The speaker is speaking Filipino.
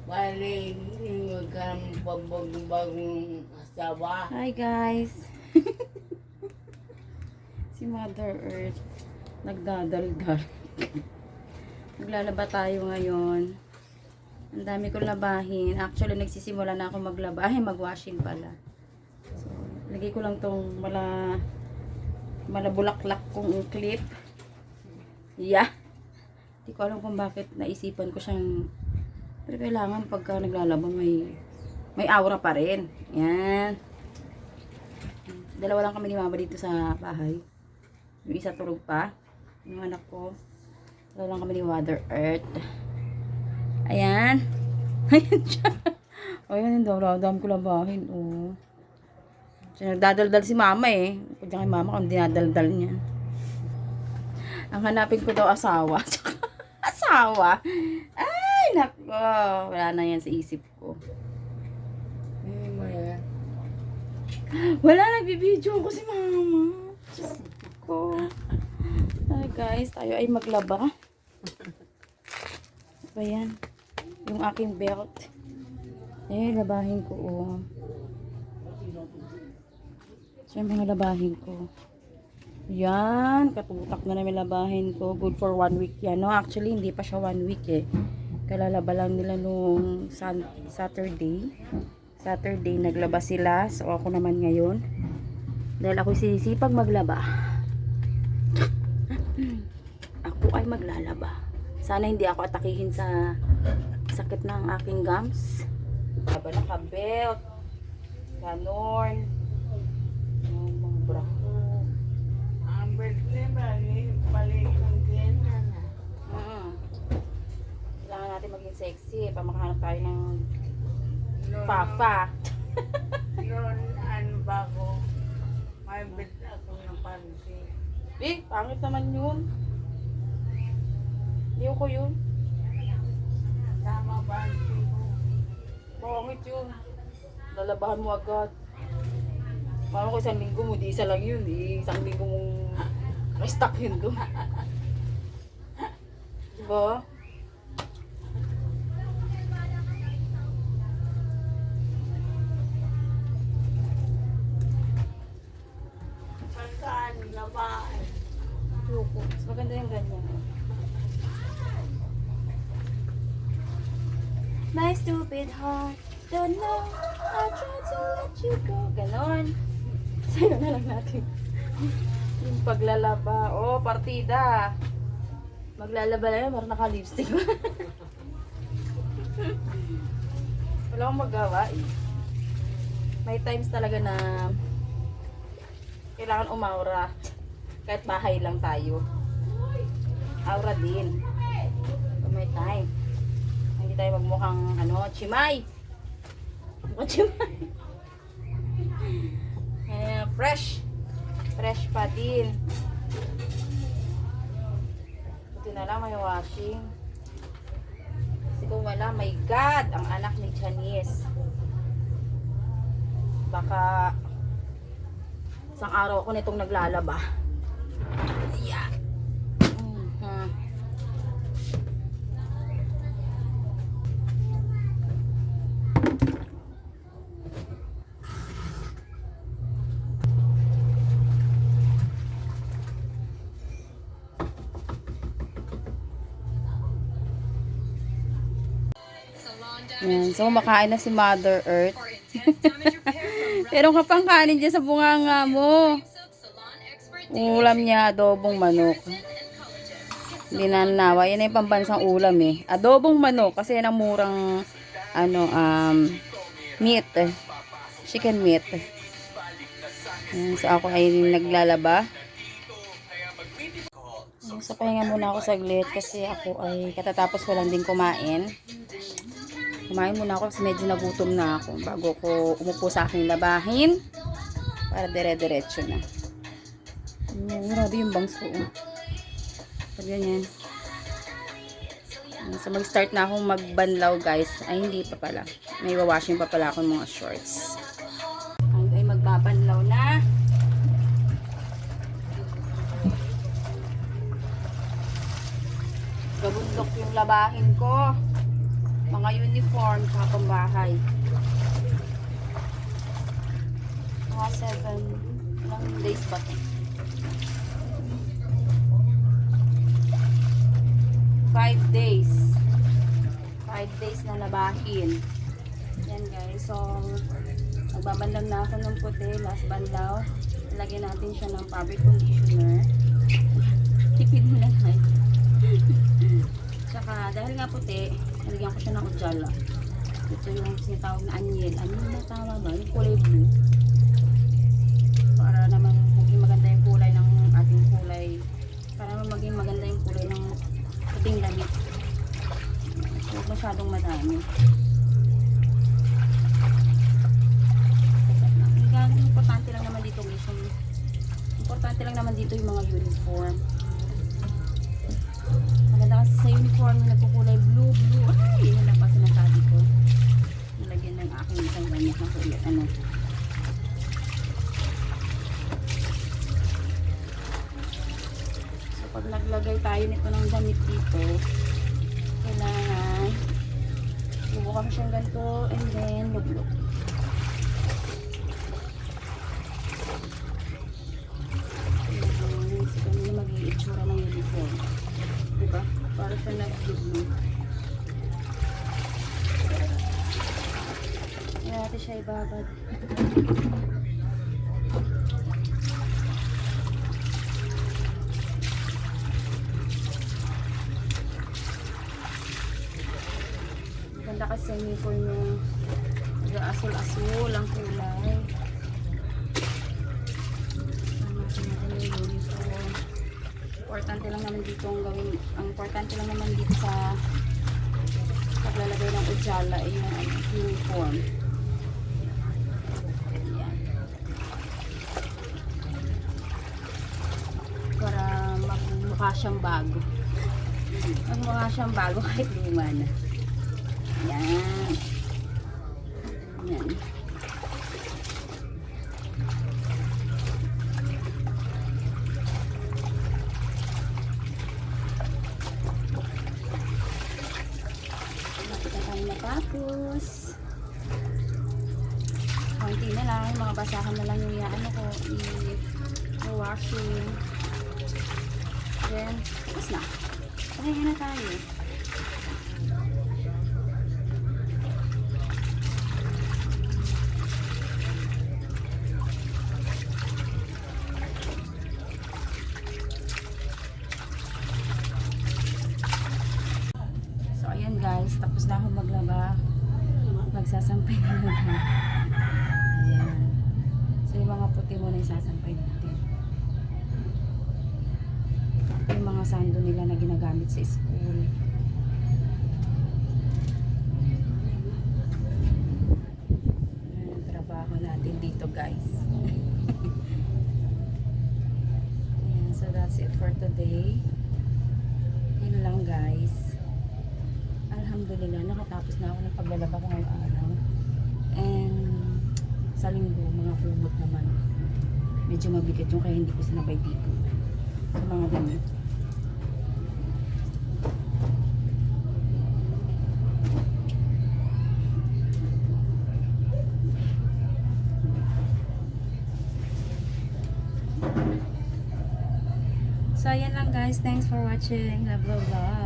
Bali, huwag ka ng bagong asawa. Hi guys! Si Mother Earth nagdadaldal. Maglalaba tayo ngayon. Ang dami kong labahin. Actually, nagsisimula na ako maglaba. Ay, magwashing pala. So, lagay ko lang tong malabulaklak kong clip. Yeah! Hindi ko alam kung bakit naisipan ko siyang, pero kailangan pagka naglalaba may aura pa rin. Yan. Dalawa lang kami ni Mama dito sa bahay. Yung isa tulog pa. Yung anak ko. Dalawa lang kami ni Mother Earth. Ayan. Ayan siya. Ayan, dami ko labahin. Oh. Siya nagdadaldal si Mama eh. Pagka kay Mama kung dinadaldal niya. Ang hanapin ko daw asawa. Asawa? Ay, nako. Wala na yan sa isip ko. Hindi mo yan. Wala, nagbibideo ko si Mama. Diyos ko. Ay, guys, tayo ay maglaba. Ano yan? Yung aking belt. Eh, labahin ko, oh. So, yung mga labahin ko. Yan, katutak na namin labahin ko. Good for 1 week yan. No, actually, hindi pa siya 1 week eh. Kalalaba lang nila nung Saturday. Saturday, naglaba sila. So, ako naman ngayon. Dahil ako sinisipag maglaba. Ako ay maglalaba. Sana hindi ako atakihin sa sakit ng aking gums. Laba na ka-belt. Ganon. Yung mga bra. Ang birthday balik ng kanya na. Kailangan natin maging sexy para makahanap tayo ng papa. Noon, ano ba ko? May bit ako ng panty. Eh, pangit naman yun. Hindi ko yun. Tama panty ko. Pangit yun. Lalabahan mo agad. Paano ko isang linggo mo, di isa lang yun. Isang linggo mong restock yun doon. Diba? Pagkaan, labahan. Yuko. Mas maganda yung ganyan. My stupid heart don't know I try to let you go. Ganon. Sa'yo na lang natin. Yung paglalaba. Oh, partida. Maglalaba na yun, parang naka-lipstick. Wala akong magawa eh. May times talaga na kailangan umaura. Kahit bahay lang tayo. Aura din. Pag may time. Hindi tayo magmukhang chimay. Mukhang chimay. Fresh. Fresh pa din. Buti na lang may washing. Kasi kung wala, my God, ang anak ni Janice. Baka isang araw ako nitong naglalaba. Yeah. Yan. So, makain na si Mother Earth. Pero kapang kanin dyan sa bunganga mo. Ulam niya, adobong manok. Hindi na nawa. Yan yung pambansang ulam eh. Adobong manok. Kasi yan ang murang meat. Chicken meat. Yan. So, ako ay naglalaba. So, pahinga muna ako saglit. Kasi ako ay katatapos ko lang din kumain. Kumain muna ako kasi medyo nagutom na ako bago ko umupo sa aking labahin para dire-diretso na. Grabe yung bangs ko. Pag ganyan. So mag-start na akong magbanlaw guys. Ay hindi pa pala. May washing pa pala akong mga shorts. Ay magbabanlaw na. Gabundok yung labahin ko. Mga uniform, tsaka pambahay. Mga 7 ilang days ba ito? 5 days. 5 days na labahin. Yan guys. So, magbabanlaw na ako ng puti. Last banlaw. Lagyan natin siya ng fabric conditioner. Tipid mo na tayo. Tsaka, dahil nga puti, nalagyan ko siya ng ujala. Ito yung sinatawag na anyel. Ano na tama ba? Yung kulay blue. Para naman maging maganda yung kulay ng ating kulay. Para naman maging maganda yung kulay ng puting damit. So, masyadong madami. Importante lang naman dito guys. Importante lang naman dito yung mga uniform. Maganda kasi sa uniform na nagkukulay blue. Ay, yun na pa sinasabi ko. Nalagyan ng aking isang ganyan na kulay. Ano. So, pag naglagay tayo nito ng damit dito, kailangan bubukan siyang ganito and then lublok. Itsura ng uniform. Diba? Para siya nag-blue. Kaya natin siya ibabad. Ganda kasi sa uniform yung asul-asul ang kulay. Importante lang naman dito ang importante lang naman dito sa paglalagay ng ujala ay yung uniform. Ayan. Para magmukha siyang bago. Magmukha siyang bago kahit luma na. Ayan. Ayan. Tapos konti na lang, mga basahan na lang yung ano ko i-washing. Then tapos na, pahinga na tayo. Ayan guys, tapos na ako maglaba. Magsasampay na lang. Ayan. So yung mga puti mo na isasampay natin. Yung mga sando nila na ginagamit sa school. Ayan ang trabaho natin dito guys. Ayan, so that's it for today. Yun lang guys. Alhamdulillah, nakatapos na ako ng paglalaba ko ngayong araw. And sa linggo, mga kumot naman. Medyo mabigat yung kaya hindi ko sinabay dito. Sa mga damit. So, ayan lang guys. Thanks for watching. Love, love, love.